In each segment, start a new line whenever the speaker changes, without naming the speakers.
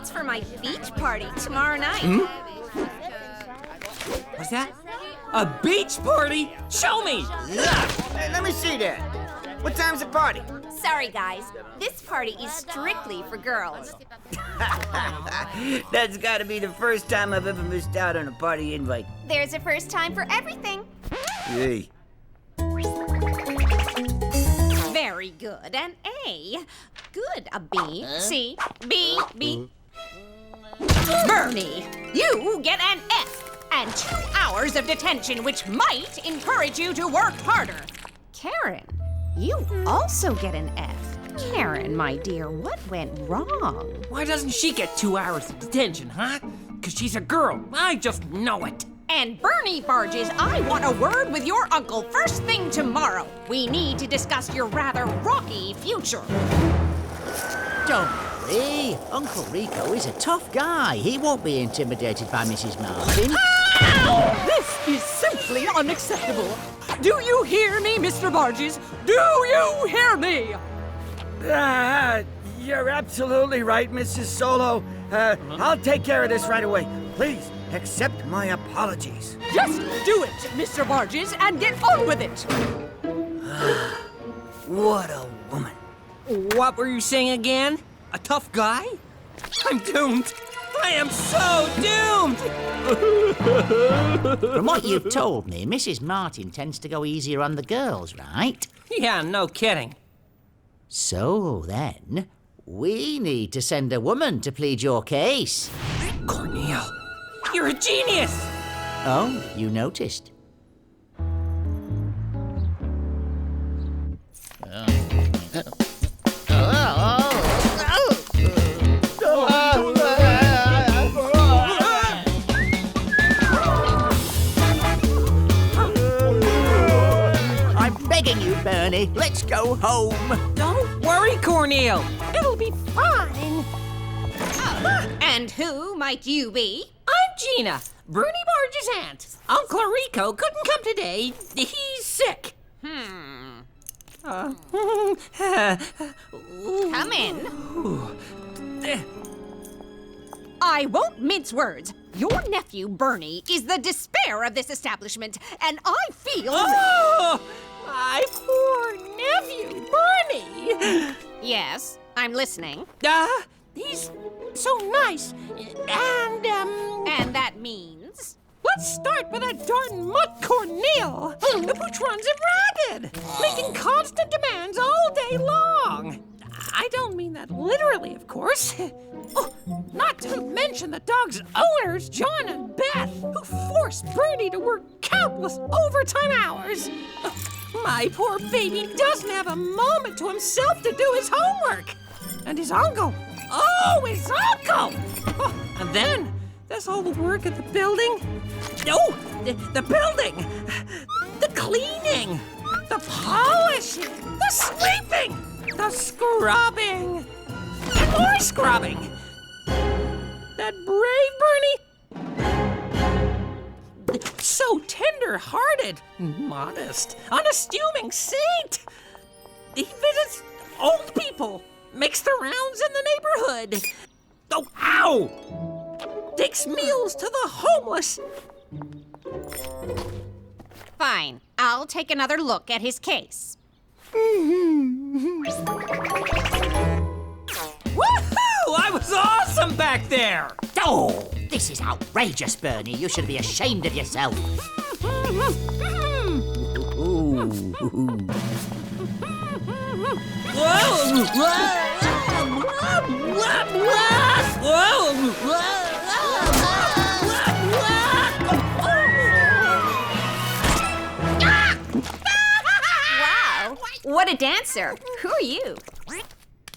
That's for my beach party tomorrow night.
What's that? A beach party? Show me!
Hey, let me see that. What time's the party?
Sorry, guys. This party is strictly for girls.
That's gotta be the first time I've ever missed out on a party invite.
There's a first time for everything.
Hey.
Very good. An A. Good. A B. C. B. B. Bernie, you get an F. And 2 hours of detention, which might encourage you to work harder. Karen, you also get an F. Karen, my dear, what went wrong?
Why doesn't she get 2 hours of detention, huh? Because she's a girl. I just know it.
And Bernie Barges, I want a word with your uncle first thing tomorrow. We need to discuss your rather rocky future.
Don't worry. Uncle Rico is a tough guy. He won't be intimidated by Mrs. Martin.
This is simply unacceptable. Do you hear me, Mr. Barges? Do you hear me?
You're absolutely right, Mrs. Solo. I'll take care of this right away. Please, accept my apologies.
Just do it, Mr. Barges, and get on with it.
What a woman.
What were you saying again? A tough guy? I'm doomed. I am so doomed!
From what you've told me, Mrs. Martin tends to go easier on the girls, right?
Yeah, no kidding.
So then, we need to send a woman to plead your case.
Corneil, you're a genius!
Oh, you noticed. Bernie, let's go home.
Don't worry, Corneil. It'll be fine.
Oh, and who might you be?
I'm Gina, Bernie Barges' aunt. Uncle Rico couldn't come today. He's sick.
Come in. I won't mince words. Your nephew, Bernie, is the despair of this establishment, and I feel...
Oh! My poor nephew, Bernie!
Yes, I'm listening.
He's so nice, and
that means?
Let's start with that darn mutt Corneil. The pooch runs him ragged, making constant demands all day long. I don't mean that literally, of course. Oh, not to mention the dog's owners, John and Beth, who forced Bernie to work countless overtime hours. My poor baby doesn't have a moment to himself to do his homework. And his uncle. Oh, his uncle! Oh, and then there's all the work at the building. No, the building. The cleaning. The polishing. The sweeping. The scrubbing. And more scrubbing. That brave Bernie. So tender-hearted, modest, unassuming saint. He visits old people, makes the rounds in the neighborhood. Oh, ow! Takes meals to the homeless.
Fine, I'll take another look at his case.
Woohoo! I was awesome back there!
Oh, this is outrageous, Bernie. You should be ashamed of yourself.
Wow, what a dancer. Who are you?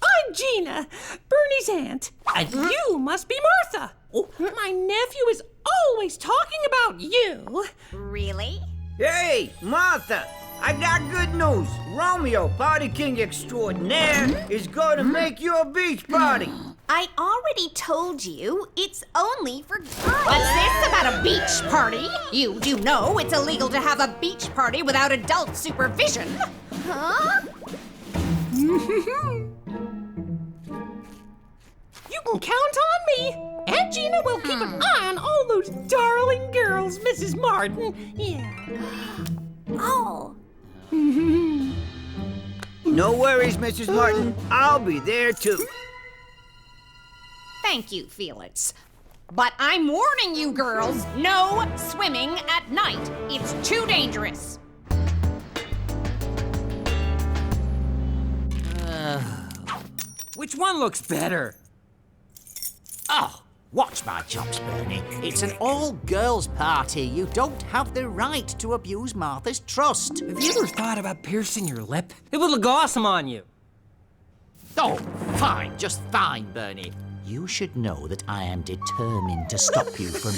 I'm Gina, Bernie's aunt, and you must be Martha. Oh, my nephew is always talking about you.
Really?
Hey, Martha, I got good news. Romeo, party king extraordinaire, is going to make you a beach party.
I already told you it's only for girls. What's this about a beach party? You do know it's illegal to have a beach party without adult supervision. Huh?
You can count on me. Aunt Gina will keep an eye on all those darling girls, Mrs. Martin. Yeah.
Oh.
No worries, Mrs. Martin. I'll be there too.
Thank you, Felix. But I'm warning you girls, no swimming at night. It's too dangerous.
Which one looks better?
Oh, watch my chops, Bernie. It's an all-girls party. You don't have the right to abuse Martha's trust.
Have you ever thought about piercing your lip? It would look awesome on you.
Oh, fine, just fine, Bernie. You should know that I am determined to stop you from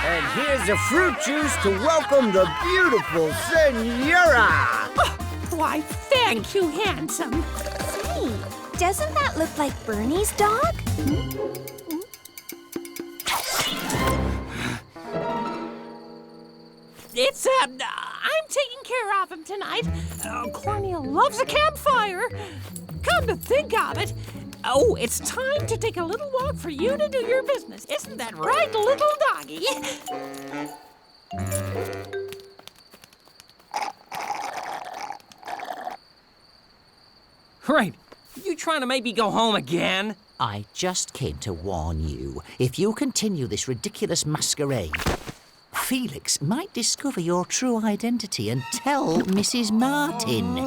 And here's a fruit juice to welcome the beautiful Senora.
Why, thank you, handsome.
Hey, doesn't that look like Bernie's dog?
It's, I'm taking care of him tonight. Corneil loves a campfire. Come to think of it, oh, it's time to take a little walk for you to do your business. Isn't that right, little doggy? Right. You trying to make me go home again?
I just came to warn you. If you continue this ridiculous masquerade, Felix might discover your true identity and tell Mrs. Martin.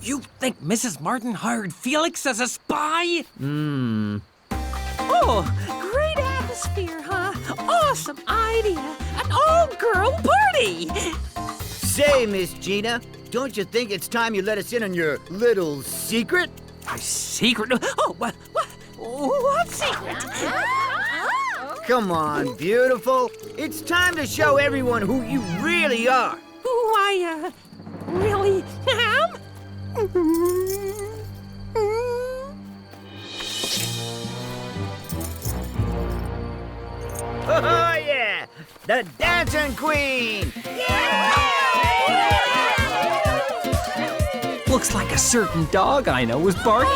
You think Mrs. Martin hired Felix as a spy? Oh, great atmosphere, huh? Awesome idea. An all-girl party.
Say, Miss Gina, don't you think it's time you let us in on your little secret?
A secret? Oh, what secret?
Come on, beautiful. It's time to show everyone who you really are.
Who I, really am?
Oh, yeah! The Dancing Queen!
Looks like a certain dog I know was barking.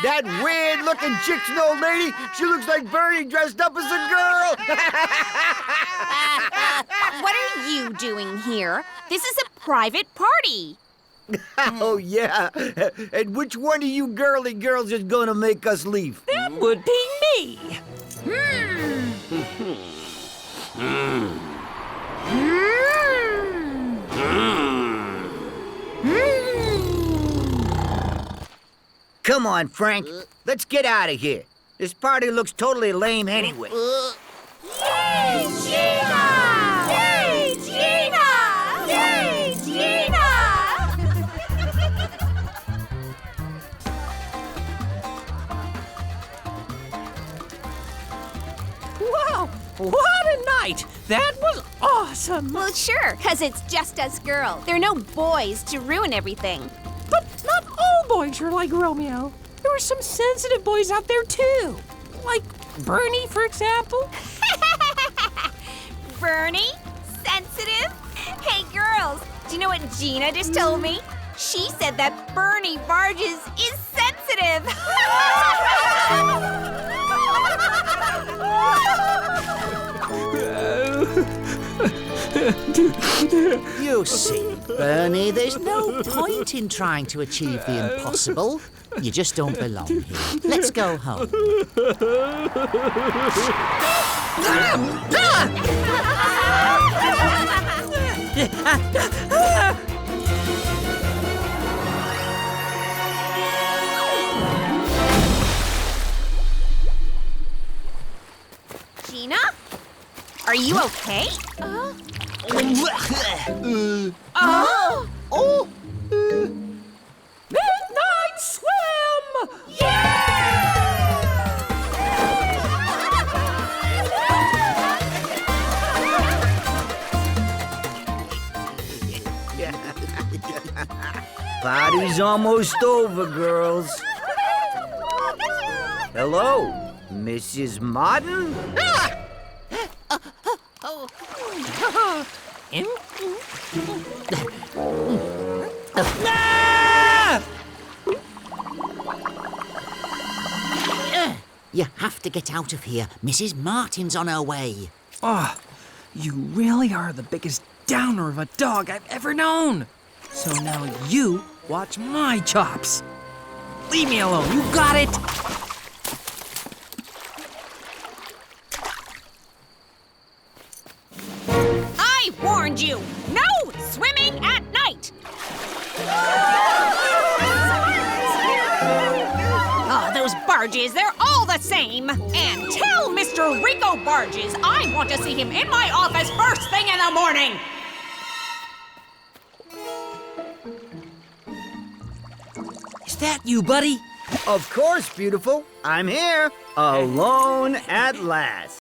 That weird-looking chick's an old lady. She looks like Bernie dressed up as a girl.
What are you doing here? This is a private party.
Oh, yeah. And which one of you girly girls is gonna make us leave?
That would be me.
Come on, Frank. Let's get out of here. This party looks totally lame anyway.
Yay, Gina! Yay, Gina! Yay, Gina!
Wow, what a night! That was awesome.
Well, sure, because it's just us girls. There are no boys to ruin everything.
But not all boys are like Romeo. There were some sensitive boys out there, too. Like Bernie, for example.
Bernie? Sensitive? Hey, girls, do you know what Gina just told me? She said that Bernie Barges is sensitive.
You see, Bernie, there's no point in trying to achieve the impossible. You just don't belong here. Let's go home.
Gina? Are you okay?
Midnight swim!
Party's almost over, girls. Hello, Mrs. Martin?
You have to get out of here. Mrs. Martin's on her way.
Oh, you really are the biggest downer of a dog I've ever known. So now you watch my chops. Leave me alone, you got it?
I warned you! No swimming at night! Oh, those barges, they're all the same! And tell Mr. Rico Barges I want to see him in my office first thing in the morning!
Is that you, buddy?
Of course, beautiful. I'm here, alone at last.